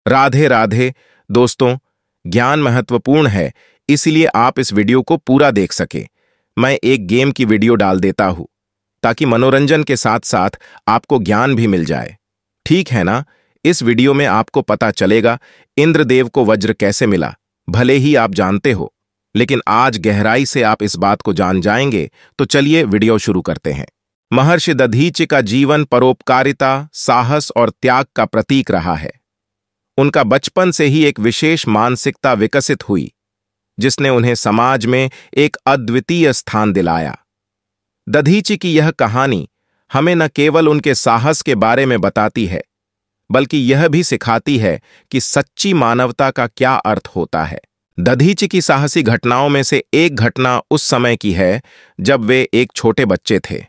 राधे राधे दोस्तों, ज्ञान महत्वपूर्ण है, इसलिए आप इस वीडियो को पूरा देख सके। मैं एक गेम की वीडियो डाल देता हूं ताकि मनोरंजन के साथ साथ आपको ज्ञान भी मिल जाए। ठीक है ना? इस वीडियो में आपको पता चलेगा इंद्रदेव को वज्र कैसे मिला। भले ही आप जानते हो, लेकिन आज गहराई से आप इस बात को जान जाएंगे। तो चलिए वीडियो शुरू करते हैं। महर्षि दधीचि का जीवन परोपकारिता, साहस और त्याग का प्रतीक रहा है। उनका बचपन से ही एक विशेष मानसिकता विकसित हुई, जिसने उन्हें समाज में एक अद्वितीय स्थान दिलाया। दधीचि की यह कहानी हमें न केवल उनके साहस के बारे में बताती है, बल्कि यह भी सिखाती है कि सच्ची मानवता का क्या अर्थ होता है। दधीचि की साहसी घटनाओं में से एक घटना उस समय की है जब वे एक छोटे बच्चे थे।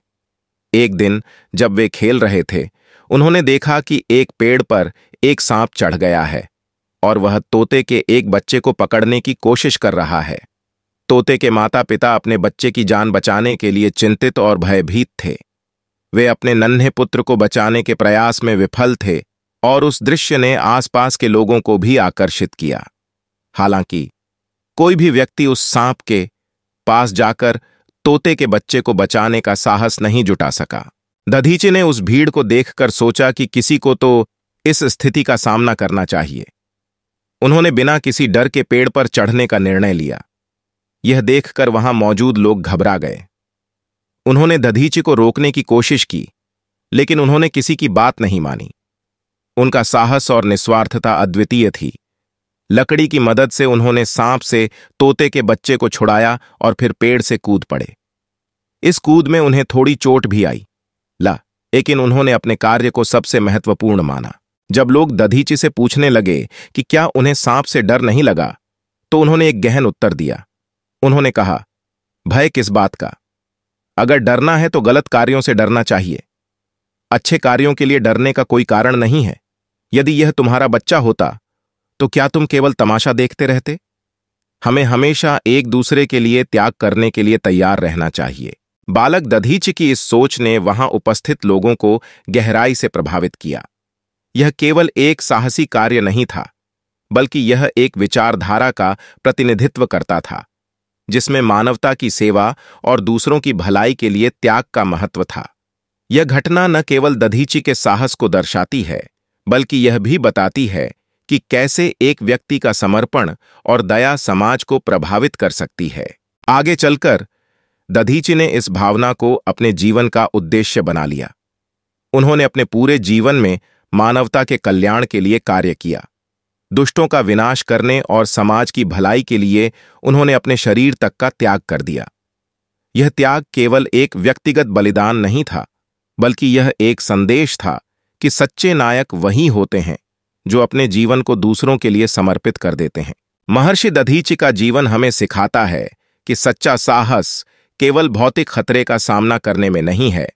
एक दिन जब वे खेल रहे थे, उन्होंने देखा कि एक पेड़ पर एक सांप चढ़ गया है और वह तोते के एक बच्चे को पकड़ने की कोशिश कर रहा है। तोते के माता पिता अपने बच्चे की जान बचाने के लिए चिंतित और भयभीत थे। वे अपने नन्हे पुत्र को बचाने के प्रयास में विफल थे और उस दृश्य ने आसपास के लोगों को भी आकर्षित किया। हालांकि कोई भी व्यक्ति उस सांप के पास जाकर तोते के बच्चे को बचाने का साहस नहीं जुटा सका। दधीचि ने उस भीड़ को देखकर सोचा कि किसी को तो इस स्थिति का सामना करना चाहिए। उन्होंने बिना किसी डर के पेड़ पर चढ़ने का निर्णय लिया। यह देखकर वहां मौजूद लोग घबरा गए। उन्होंने दधीचि को रोकने की कोशिश की, लेकिन उन्होंने किसी की बात नहीं मानी। उनका साहस और निस्वार्थता अद्वितीय थी। लकड़ी की मदद से उन्होंने सांप से तोते के बच्चे को छुड़ाया और फिर पेड़ से कूद पड़े। इस कूद में उन्हें थोड़ी चोट भी आई, लेकिन उन्होंने अपने कार्य को सबसे महत्वपूर्ण माना। जब लोग दधीचि से पूछने लगे कि क्या उन्हें सांप से डर नहीं लगा, तो उन्होंने एक गहन उत्तर दिया। उन्होंने कहा, भय किस बात का? अगर डरना है तो गलत कार्यों से डरना चाहिए। अच्छे कार्यों के लिए डरने का कोई कारण नहीं है। यदि यह तुम्हारा बच्चा होता तो क्या तुम केवल तमाशा देखते रहते? हमें हमेशा एक दूसरे के लिए त्याग करने के लिए तैयार रहना चाहिए। बालक दधीचि की इस सोच ने वहां उपस्थित लोगों को गहराई से प्रभावित किया। यह केवल एक साहसी कार्य नहीं था, बल्कि यह एक विचारधारा का प्रतिनिधित्व करता था, जिसमें मानवता की सेवा और दूसरों की भलाई के लिए त्याग का महत्व था। यह घटना न केवल दधीचि के साहस को दर्शाती है, बल्कि यह भी बताती है कि कैसे एक व्यक्ति का समर्पण और दया समाज को प्रभावित कर सकती है। आगे चलकर दधीचि ने इस भावना को अपने जीवन का उद्देश्य बना लिया। उन्होंने अपने पूरे जीवन में मानवता के कल्याण के लिए कार्य किया। दुष्टों का विनाश करने और समाज की भलाई के लिए उन्होंने अपने शरीर तक का त्याग कर दिया। यह त्याग केवल एक व्यक्तिगत बलिदान नहीं था, बल्कि यह एक संदेश था कि सच्चे नायक वही होते हैं जो अपने जीवन को दूसरों के लिए समर्पित कर देते हैं। महर्षि दधीचि का जीवन हमें सिखाता है कि सच्चा साहस केवल भौतिक खतरे का सामना करने में नहीं है,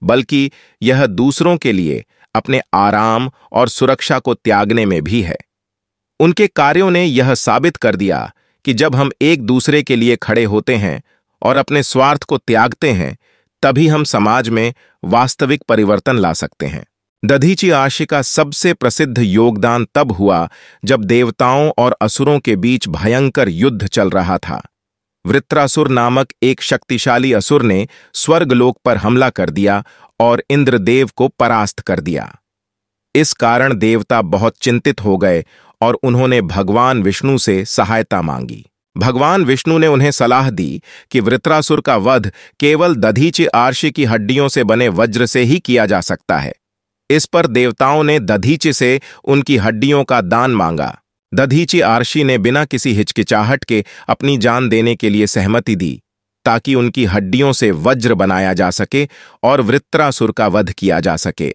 बल्कि यह दूसरों के लिए अपने आराम और सुरक्षा को त्यागने में भी है। उनके कार्यों ने यह साबित कर दिया कि जब हम एक दूसरे के लिए खड़े होते हैं और अपने स्वार्थ को त्यागते हैं, तभी हम समाज में वास्तविक परिवर्तन ला सकते हैं। दधीचि आर्षि का सबसे प्रसिद्ध योगदान तब हुआ जब देवताओं और असुरों के बीच भयंकर युद्ध चल रहा था। वृत्रासुर नामक एक शक्तिशाली असुर ने स्वर्गलोक पर हमला कर दिया और इंद्रदेव को परास्त कर दिया। इस कारण देवता बहुत चिंतित हो गए और उन्होंने भगवान विष्णु से सहायता मांगी। भगवान विष्णु ने उन्हें सलाह दी कि वृत्रासुर का वध केवल दधीचि आर्षि की हड्डियों से बने वज्र से ही किया जा सकता है। इस पर देवताओं ने दधीचि से उनकी हड्डियों का दान मांगा। दधीचि आर्षि ने बिना किसी हिचकिचाहट के अपनी जान देने के लिए सहमति दी, ताकि उनकी हड्डियों से वज्र बनाया जा सके और वृत्रासुर का वध किया जा सके।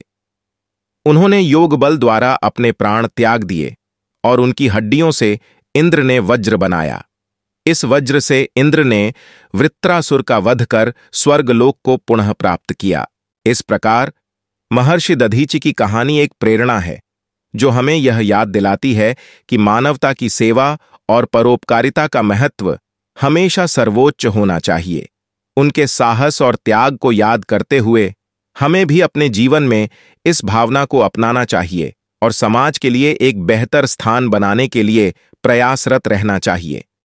उन्होंने योग बल द्वारा अपने प्राण त्याग दिए और उनकी हड्डियों से इंद्र ने वज्र बनाया। इस वज्र से इंद्र ने वृत्रासुर का वध कर स्वर्गलोक को पुनः प्राप्त किया। इस प्रकार महर्षि दधीचि की कहानी एक प्रेरणा है, जो हमें यह याद दिलाती है कि मानवता की सेवा और परोपकारिता का महत्व हमेशा सर्वोच्च होना चाहिए। उनके साहस और त्याग को याद करते हुए हमें भी अपने जीवन में इस भावना को अपनाना चाहिए और समाज के लिए एक बेहतर स्थान बनाने के लिए प्रयासरत रहना चाहिए।